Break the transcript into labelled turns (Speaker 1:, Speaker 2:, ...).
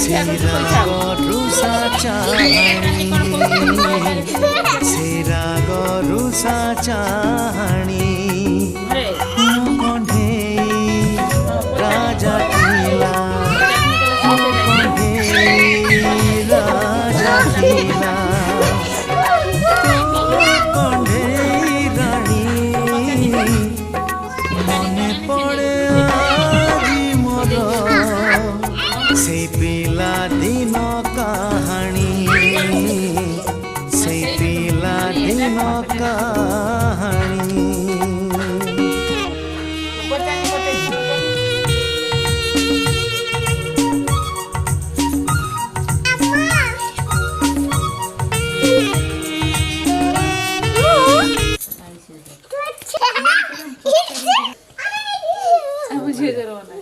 Speaker 1: रुसा चाहणी सेरा रुसा चाहणी कंढेई राजा थिला कंढेई राजा थिला कंढेई रानी मने पड़े आजी मोर से पिला दिन कहानी से पिला दिन कहानी
Speaker 2: मुझे करवाना है।